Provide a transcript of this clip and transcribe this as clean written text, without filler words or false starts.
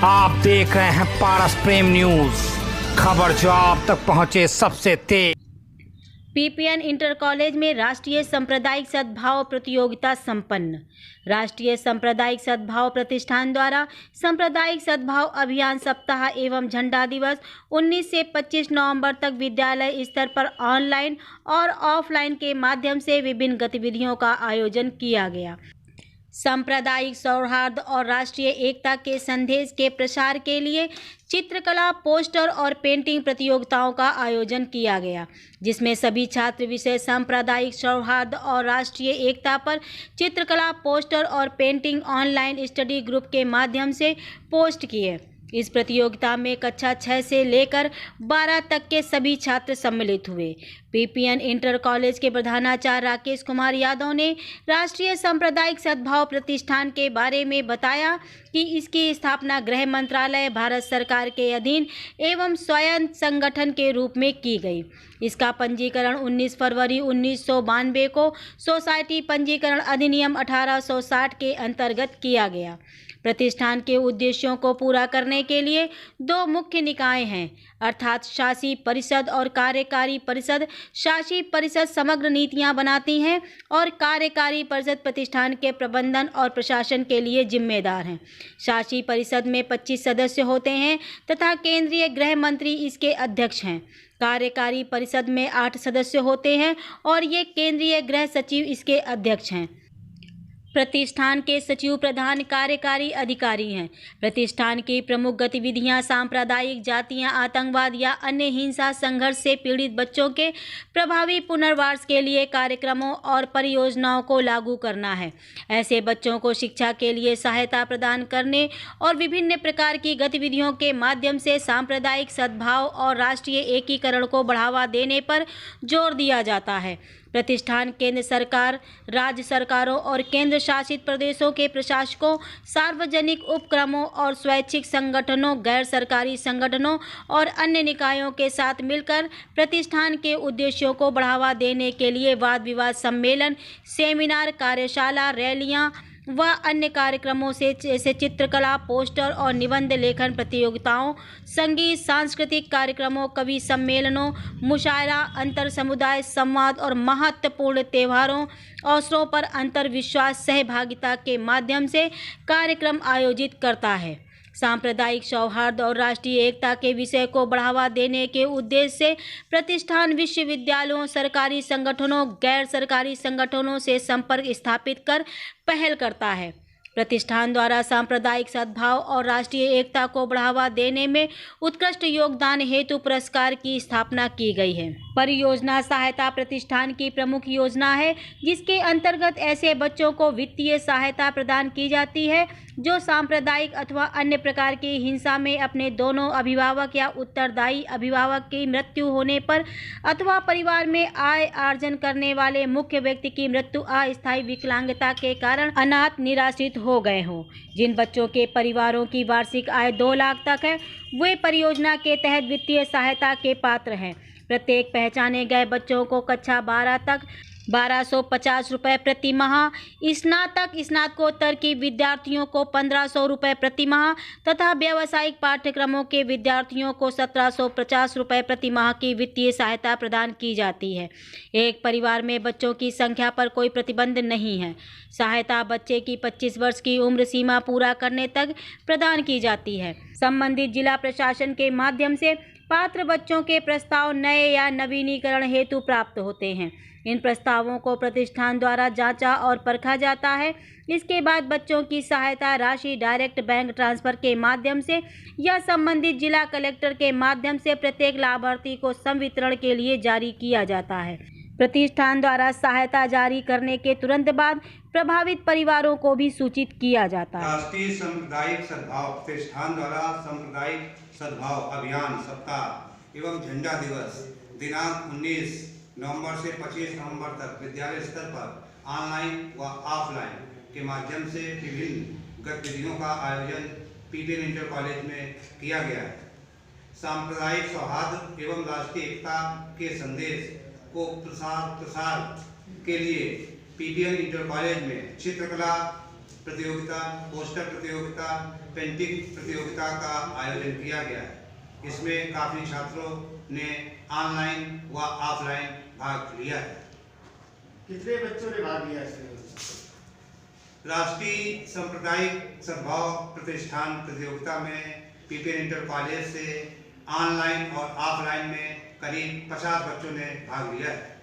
आप देख रहे हैं पारस प्रेम न्यूज, खबर जो आप तक पहुंचे सबसे तेज। पीपीएन इंटर कॉलेज में राष्ट्रीय सांप्रदायिक सद्भाव प्रतियोगिता संपन्न। राष्ट्रीय सांप्रदायिक सद्भाव प्रतिष्ठान द्वारा सांप्रदायिक सद्भाव अभियान सप्ताह एवं झंडा दिवस 19 से 25 नवंबर तक विद्यालय स्तर पर ऑनलाइन और ऑफलाइन के माध्यम से विभिन्न गतिविधियों का आयोजन किया गया। सांप्रदायिक सौहार्द और राष्ट्रीय एकता के संदेश के प्रसार के लिए चित्रकला, पोस्टर और पेंटिंग प्रतियोगिताओं का आयोजन किया गया, जिसमें सभी छात्र विषय सांप्रदायिक सौहार्द और राष्ट्रीय एकता पर चित्रकला, पोस्टर और पेंटिंग ऑनलाइन स्टडी ग्रुप के माध्यम से पोस्ट किए। इस प्रतियोगिता में कक्षा 6 से लेकर 12 तक के सभी छात्र सम्मिलित हुए। पीपीएन इंटर कॉलेज के प्रधानाचार्य राकेश कुमार यादव ने राष्ट्रीय सांप्रदायिक सद्भाव प्रतिष्ठान के बारे में बताया कि इसकी स्थापना गृह मंत्रालय, भारत सरकार के अधीन एवं स्वयं संगठन के रूप में की गई। इसका पंजीकरण 19 फरवरी 1992 को सोसाइटी पंजीकरण अधिनियम 1860 के अंतर्गत किया गया। प्रतिष्ठान के उद्देश्यों को पूरा करने के लिए 2 मुख्य निकाय हैं, अर्थात शासी परिषद और कार्यकारी परिषद। शासी परिषद समग्र नीतियां बनाती हैं और कार्यकारी परिषद प्रतिष्ठान के प्रबंधन और प्रशासन के लिए जिम्मेदार हैं। शासी परिषद में 25 सदस्य होते हैं तथा केंद्रीय गृह मंत्री इसके अध्यक्ष हैं। कार्यकारी परिषद में 8 सदस्य होते हैं और ये केंद्रीय गृह सचिव इसके अध्यक्ष हैं। प्रतिष्ठान के सचिव प्रधान कार्यकारी अधिकारी हैं। प्रतिष्ठान की प्रमुख गतिविधियां सांप्रदायिक, जातियां, आतंकवाद या अन्य हिंसा संघर्ष से पीड़ित बच्चों के प्रभावी पुनर्वास के लिए कार्यक्रमों और परियोजनाओं को लागू करना है। ऐसे बच्चों को शिक्षा के लिए सहायता प्रदान करने और विभिन्न प्रकार की गतिविधियों के माध्यम से सांप्रदायिक सद्भाव और राष्ट्रीय एकीकरण को बढ़ावा देने पर जोर दिया जाता है। प्रतिष्ठान केंद्र सरकार, राज्य सरकारों और केंद्र शासित प्रदेशों के प्रशासकों, सार्वजनिक उपक्रमों और स्वैच्छिक संगठनों, गैर सरकारी संगठनों और अन्य निकायों के साथ मिलकर प्रतिष्ठान के उद्देश्यों को बढ़ावा देने के लिए वाद विवाद सम्मेलन, सेमिनार, कार्यशाला, रैलियां व अन्य कार्यक्रमों से जैसे चित्रकला, पोस्टर और निबंध लेखन प्रतियोगिताओं, संगीत, सांस्कृतिक कार्यक्रमों, कवि सम्मेलनों, मुशायरा, अंतर समुदाय संवाद और महत्वपूर्ण त्योहारों, अवसरों पर अंतर विश्वास सहभागिता के माध्यम से कार्यक्रम आयोजित करता है। सांप्रदायिक सौहार्द और राष्ट्रीय एकता के विषय को बढ़ावा देने के उद्देश्य से प्रतिष्ठान विश्वविद्यालयों, सरकारी संगठनों, गैर सरकारी संगठनों से संपर्क स्थापित कर पहल करता है। प्रतिष्ठान द्वारा सांप्रदायिक सद्भाव और राष्ट्रीय एकता को बढ़ावा देने में उत्कृष्ट योगदान हेतु पुरस्कार की स्थापना की गई है। परियोजना सहायता प्रतिष्ठान की प्रमुख योजना है, जिसके अंतर्गत ऐसे बच्चों को वित्तीय सहायता प्रदान की जाती है जो सांप्रदायिक अथवा अन्य प्रकार की हिंसा में अपने दोनों अभिभावक या उत्तरदायी अभिभावक की मृत्यु होने पर अथवा परिवार में आय अर्जन करने वाले मुख्य व्यक्ति की मृत्यु, अस्थायी विकलांगता के कारण अनाथ निराश्रित हो गए हों। जिन बच्चों के परिवारों की वार्षिक आय 2 लाख तक है, वे परियोजना के तहत वित्तीय सहायता के पात्र हैं। प्रत्येक पहचाने गए बच्चों को कक्षा 12 तक 1250 रुपये प्रति माह, स्नातक स्नातकोत्तर की विद्यार्थियों को 1500 रुपये प्रति माह तथा व्यावसायिक पाठ्यक्रमों के विद्यार्थियों को 1750 रुपये प्रति माह की वित्तीय सहायता प्रदान की जाती है। एक परिवार में बच्चों की संख्या पर कोई प्रतिबंध नहीं है। सहायता बच्चे की 25 वर्ष की उम्र सीमा पूरा करने तक प्रदान की जाती है। संबंधित जिला प्रशासन के माध्यम से पात्र बच्चों के प्रस्ताव नए या नवीनीकरण हेतु प्राप्त होते हैं। इन प्रस्तावों को प्रतिष्ठान द्वारा जांचा और परखा जाता है। इसके बाद बच्चों की सहायता राशि डायरेक्ट बैंक ट्रांसफर के माध्यम से या संबंधित जिला कलेक्टर के माध्यम से प्रत्येक लाभार्थी को संवितरण के लिए जारी किया जाता है। प्रतिष्ठान द्वारा सहायता जारी करने के तुरंत बाद प्रभावित परिवारों को भी सूचित किया जाता है। राष्ट्रीय सांप्रदायिक सद्भाव प्रतिष्ठान द्वारा सांप्रदायिक सद्भाव अभियान सप्ताह एवं झंडा दिवस दिनांक 19 नवंबर से 25 नवंबर तक विद्यालय स्तर पर ऑनलाइन व ऑफलाइन के माध्यम से विभिन्न गतिविधियों का आयोजन पीपीएन इंटर कॉलेज में किया गया है। सांप्रदायिक सौहार्द एवं राष्ट्रीय एकता के संदेश को प्रसार के लिए पीपीएन इंटर कॉलेज में चित्रकला, प्रतियोगिता, पोस्टर प्रतियोगिता, पेंटिंग प्रतियोगिता का आयोजन किया गया है। इसमें काफ़ी छात्रों ने ऑनलाइन व ऑफलाइन भाग लिया है। कितने बच्चों ने भाग लिया इसमें? राष्ट्रीय सांप्रदायिक सद्भाव प्रतिष्ठान प्रतियोगिता में पीपीएन इंटर कॉलेज से ऑनलाइन और ऑफलाइन में करीब 50 बच्चों ने भाग लिया है।